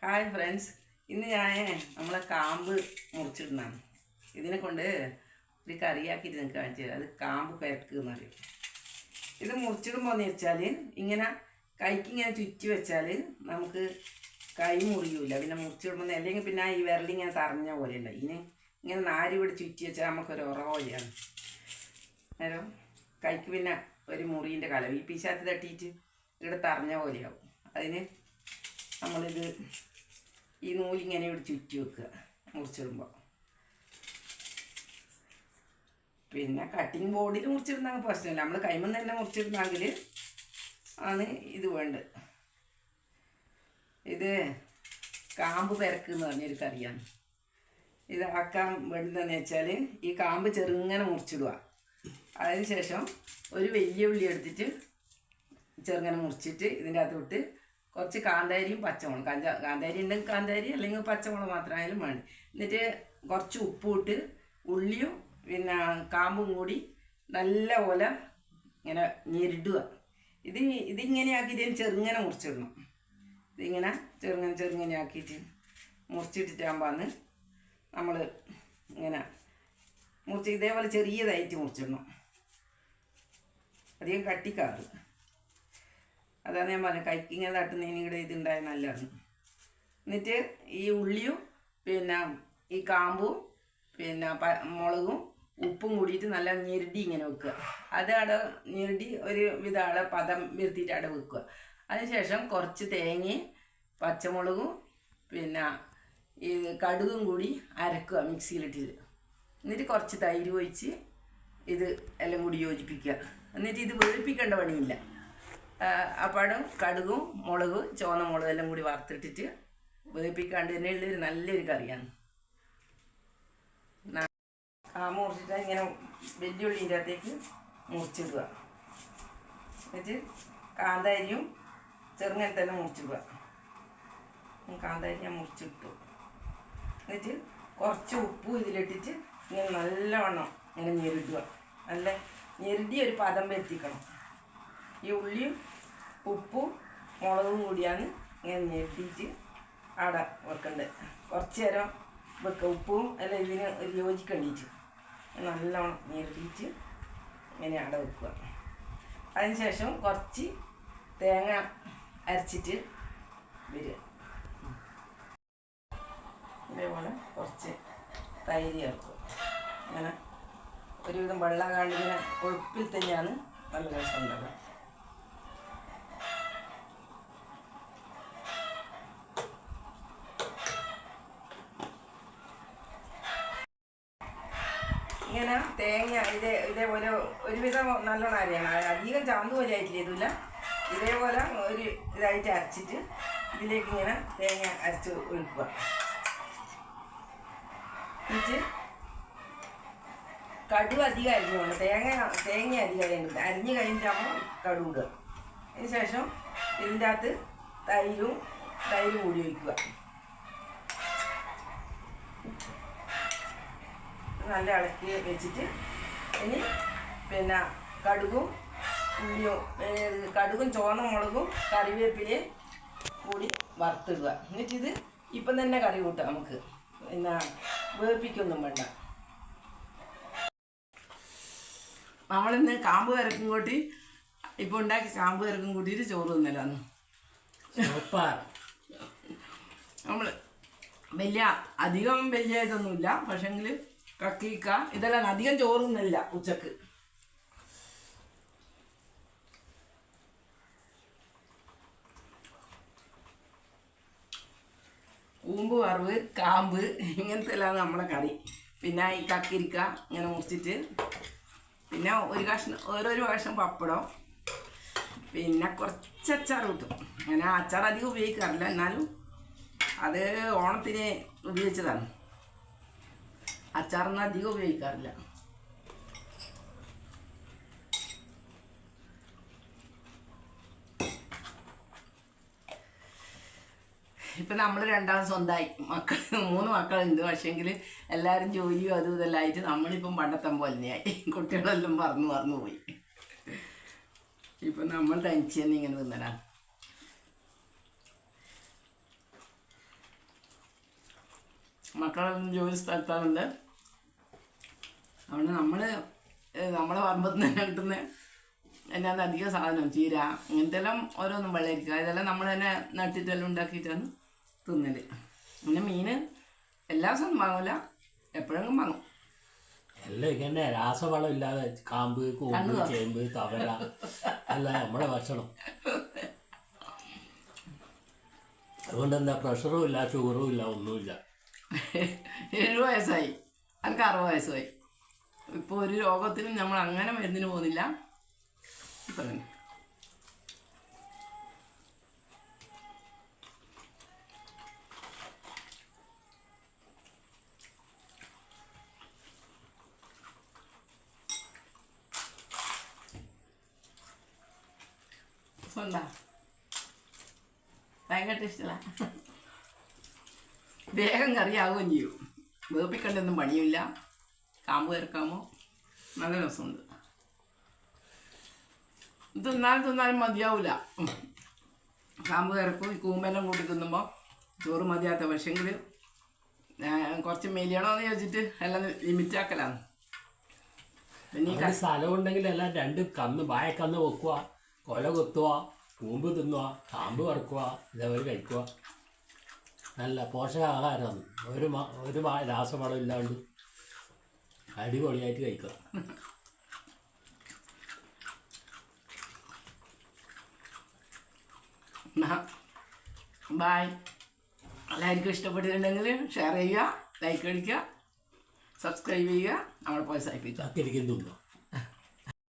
Hi friends, ഇന്ന് ഞാൻ നമ്മളെ കാമ്പ് മുറിച്ചിടുന്നതാണ്. ഇതിനെ കൊണ്ട് ഒരു കറിയാക്കിയിട്ട് നിങ്ങൾക്ക് കാണിച്ചു തരാം. അത് കാമ്പ് പെരക്ക് എന്ന് പറയും. ഇത് മുറിച്ചിടുമ്പോൾ എന്ന് വെച്ചാൽ ഇങ്ങനെ കൈക്കിങ്ങനെ ചുറ്റി വെച്ചാൽ നമുക്ക് കൈ മുറിയൂല. പിന്നെ മുറിച്ചിടുമ്പോൾ അല്ലെങ്കിൽ പിന്നെ ഈ വിരലിങ്ങനെ തറഞ്ഞ പോലെ ഉണ്ട്. ഇങ്ങനെ നാരി ഇവിടെ ചുറ്റി വെച്ചാൽ നമുക്കൊരു ഉറവോലെയാണ്. നേരം കൈക്ക് പിന്നെ ഒരു മുറീൻ്റെ കലം ഈ പിശാത്ത് തട്ടിയിട്ട് ഇവിടെ തറഞ്ഞ പോലെയാവും. അതിന് നമ്മളിത് ഈ നൂലിങ്ങനെ ഇവിടെ ചുറ്റി വെക്കുക മുറിച്ചിടുമ്പോൾ. പിന്നെ കട്ടിങ് ബോർഡിൽ മുറിച്ചിടുന്ന പ്രശ്നമില്ല. നമ്മൾ കൈമന്ന് തന്നെ മുറിച്ചിടുന്നെങ്കിൽ ആണ് ഇത് വേണ്ടത്. ഇത് കാമ്പ് പെരക്ക് എന്ന് പറഞ്ഞൊരു കറിയാണ്. ഇത് ആക്കാൻ വേണ്ടതെന്ന് വെച്ചാൽ ഈ കാമ്പ് ചെറുങ്ങനെ മുറിച്ചിടുക. അതിന് ശേഷം ഒരു വലിയ ഉള്ളി എടുത്തിട്ട് ചെറുങ്ങനെ മുറിച്ചിട്ട് ഇതിൻ്റെ അകത്തോട്ട് കുറച്ച് കാന്താരിയും പച്ചമുളകും, കാന്താരി ഉണ്ടെങ്കിൽ കാന്താരി അല്ലെങ്കിൽ പച്ചമുളക് മാത്രമായാലും വേണം. എന്നിട്ട് കുറച്ച് ഉപ്പിട്ട് ഉള്ളിയും പിന്നെ കാമ്പും കൂടി നല്ല പോലെ ഇങ്ങനെ ഞെരിടുക. ഇതിങ്ങനെ ആക്കിയിട്ട് ചെറുങ്ങനെ മുറിച്ചിടണം. ഇതിങ്ങനെ ചെറുങ്ങനെ ആക്കിയിട്ട് മുറിച്ചിട്ടിട്ടാകുമ്പോൾ നമ്മൾ ഇങ്ങനെ മുറിച്ച് ഇതേപോലെ ചെറിയതായിട്ട് മുറിച്ചിടണം. അധികം കട്ടിക്കാറ്. അതാണ് ഞാൻ പറഞ്ഞത്, കൈക്ക് ഇങ്ങനെ തട്ടുന്നതിന് ഇവിടെ ഇതുണ്ടായ നല്ലതാണ്. എന്നിട്ട് ഈ ഉള്ളിയും പിന്നെ ഈ കാമ്പും പിന്നെ മുളകും ഉപ്പും കൂടിയിട്ട് നല്ല ഞെരടി ഇങ്ങനെ വെക്കുക. അത് അവിടെ ഞെരടി ഒരു വിധ അവിടെ പദം വരുത്തിയിട്ട് അവിടെ വെക്കുക. അതിനുശേഷം കുറച്ച് തേങ്ങയും പച്ചമുളകും പിന്നെ ഈ കടുകും കൂടി അരക്കുക മിക്സിയിലിട്ട്. എന്നിട്ട് കുറച്ച് തൈര് ഒഴിച്ച് ഇത് എല്ലാം കൂടി യോജിപ്പിക്കുക. എന്നിട്ട് ഇത് വേവിപ്പിക്കേണ്ട പണിയില്ല. അപ്പാടും കടുകും മുളകും ചുവന്ന മുളകും എല്ലാം കൂടി വറുത്തിട്ടിട്ട് വേവിപ്പിക്കാണ്ട് തന്നെ ഉള്ളൊരു നല്ലൊരു കറിയാണ്. കാമ്പ് മുറിച്ചിട്ട് ഇങ്ങനെ വെല്ലുള്ളിൻ്റെ അകത്തേക്ക് മുറിച്ചിടുക. എന്നിട്ട് കാന്താരിയും ചെറുങ്ങനെ തന്നെ മുറിച്ചിടുക. കാന്താരി ഞാൻ മുറിച്ചിട്ടു. എന്നിട്ട് കുറച്ച് ഉപ്പും ഇതിലിട്ടിട്ട് ഇങ്ങനെ നല്ലവണ്ണം ഇങ്ങനെ ഞെരിടുക. നല്ല ഞെരിടി ഒരു പദം വരുത്തിക്കണം. ഈ ഉള്ളിയും ഉപ്പും മുളകും കൂടിയാണ് ഇങ്ങനെ ഞെട്ടിയിട്ട് അവിടെ വെക്കേണ്ടത്. കുറച്ച് നേരം വെക്കുക. ഉപ്പും എല്ലാം ഇതിന് യോജിക്കേണ്ടിയിട്ട് നല്ലോണം ഞെട്ടിയിട്ട് ഇങ്ങനെ അവിടെ വെക്കുക. അതിനുശേഷം കുറച്ച് തേങ്ങ അരച്ചിട്ട് വരിക. ഇതേപോലെ കുറച്ച് തൈര് ചേർക്കുക. അങ്ങനെ ഒരുവിധം വെള്ളം കാണ്ടിങ്ങനെ കൊഴുപ്പിൽ തന്നെയാണ് നല്ല രസം ഉണ്ടാകുക. ഇങ്ങനെ തേങ്ങ ഇതേപോലെ ഒരുവിധം നല്ലോണം അരയണം. അധികം ചാന്ത് പോലെ ആയിട്ടില്ല. ഇതില്ല, ഇതേപോലെ ഒരു ഇതായിട്ട് അരച്ചിട്ട് ഇതിലേക്ക് ഇങ്ങനെ തേങ്ങ അരച്ച് ഒഴിക്കുക. എന്നിട്ട് കടുക് അധികം അരിഞ്ഞു വേണം. തേങ്ങ അധികം അരിഞ്ഞ് കഴിഞ്ഞിട്ടാകുമ്പോൾ കടുക് ഇടുക. അതിന് ശേഷം ഇതിൻ്റെ അകത്ത് തൈരും കൂടി ഒഴിക്കുക. നല്ല ഇളക്കി വെച്ചിട്ട് ഇനി പിന്നെ കടുകും ചുവന്ന മുളകും കറിവേപ്പിലയും കൂടി വറുത്തിടുക. എന്നിട്ടിത് ഇപ്പം തന്നെ കറി കൂട്ടാം നമുക്ക്. പിന്നെ വേപ്പിക്കൊന്നും വേണ്ട. നമ്മളിന്ന് കാമ്പ് വരക്കും കൂട്ടി ഇപ്പോൾ ഉണ്ടാക്കി കാമ്പ് വരക്കും കൂട്ടിയിട്ട് ചോറ് തിന്നലാന്ന്. നമ്മൾ അധികം വലിയ ഇതൊന്നുമില്ല. പക്ഷെങ്കിൽ കക്കിക്ക ഇതെല്ലാം അധികം ചോറൊന്നുമില്ല ഉച്ചക്ക്. കൂമ്പ് വറവ്, കാമ്പ് ഇങ്ങനത്തെ എല്ലാം നമ്മളെ കറി. പിന്നെ ഈ കക്കിരിക്ക ഇങ്ങനെ മുറിച്ചിട്ട് പിന്നെ ഓരോരോ കഷ്ണം പപ്പടം, പിന്നെ കുറച്ച് അച്ചാർ കിട്ടും. അങ്ങനെ അച്ചാർ അധികം ഉപയോഗിക്കാറില്ല, എന്നാലും അത് ഓണത്തിന് ഉപയോഗിച്ചതാണ്. അച്ചാറൊന്നും അധികം ഉപയോഗിക്കാറില്ല. ഇപ്പം നമ്മൾ രണ്ടാമത് സ്വന്തമായി. 3 മക്കളുണ്ട്. പക്ഷേങ്കിൽ എല്ലാവരും ജോലിയും അതും ഇതെല്ലാം ആയിട്ട് നമ്മളിപ്പം പണ്ടത്തം പോലെയായി. കുട്ടികളെല്ലാം മറന്നു പോയി. ഇപ്പം നമ്മൾ തനിച്ച് തന്നെ ഇങ്ങനെ തിന്നലാണ്. മക്കളൊന്നും ജോലി സ്ഥലത്താണുണ്ട്. അതുകൊണ്ട് നമ്മളെ പറമ്പത്ത് തന്നെ കിട്ടുന്ന എന്നാന്ന് അധികം സാധനം ചീര ഇങ്ങനത്തെ എല്ലാം ഓരോന്നും വെള്ളരിക്കുക ഇതെല്ലാം നമ്മൾ തന്നെ നട്ടിട്ടെല്ലാം ഉണ്ടാക്കിയിട്ടാണ് തിന്നൽ. പിന്നെ മീൻ എല്ലാ ദിവസവും വാങ്ങില്ല, എപ്പോഴെങ്കിലും വാങ്ങും. എല്ലാം ഇങ്ങനെ രാസവളം ഇല്ലാതെ കാമ്പ് കൂമ്പ് ചേമ്പ് തവര അല്ല നമ്മുടെ ഭക്ഷണം. അതുകൊണ്ട് എന്താ പ്രഷറും ഇല്ല, ഷുഗറും ഇല്ല, ഒന്നുമില്ല. 70 വയസ്സായി, എനിക്ക് 60 വയസ്സായി. ഇപ്പോൾ ഒരു രോഗത്തിനും നമ്മൾ അങ്ങനെ മരുന്നിന് പോകുന്നില്ല. ഇപ്പം സ്വന്തം ഭയങ്കര ഇഷ്ടമല്ല. വേഗം കറിയാവുകയും ചെയ്യും, വേപ്പിക്കണ്ടൊന്നും പണിയില്ല. കാമ്പ് ചേർക്കാമോ നല്ല രസമുണ്ട്. തിന്നാലും മതിയാവില്ല. കാമ്പ് ചേർക്കും. ഈ കൂമ്പെല്ലാം കൂട്ടി തിന്നുമ്പോൾ ചോറ് മതിയാത്ത. പക്ഷെങ്കിൽ കുറച്ച് മെലിയണമെന്ന് ചോദിച്ചിട്ട് എല്ലാം ലിമിറ്റാക്കലാണ്. പിന്നെ ഈ സ്ഥലം ഉണ്ടെങ്കിൽ എല്ലാം 2 കന്ന് വായക്കന്ന് വെക്കുക, കൊല കൊത്തുക, കൂമ്പ് തിന്നുക, കാമ്പ് വറുക്കുക, ഇതേപോലെ കഴിക്കുക. നല്ല പോഷകാഹാരമാണ്. ഒരു രാസവളം ഇല്ലാണ്ട് അടിപൊളിയായിട്ട് കഴിക്കുക. ബായ്. എല്ലാവർക്കും ഇഷ്ടപ്പെട്ടിട്ടുണ്ടെങ്കിൽ ഷെയർ ചെയ്യുക, ലൈക്ക് അടിക്കുക, സബ്സ്ക്രൈബ് ചെയ്യുക, നമ്മളെ പ്രോത്സാഹിപ്പിക്കുക. തിരിക്കുന്നു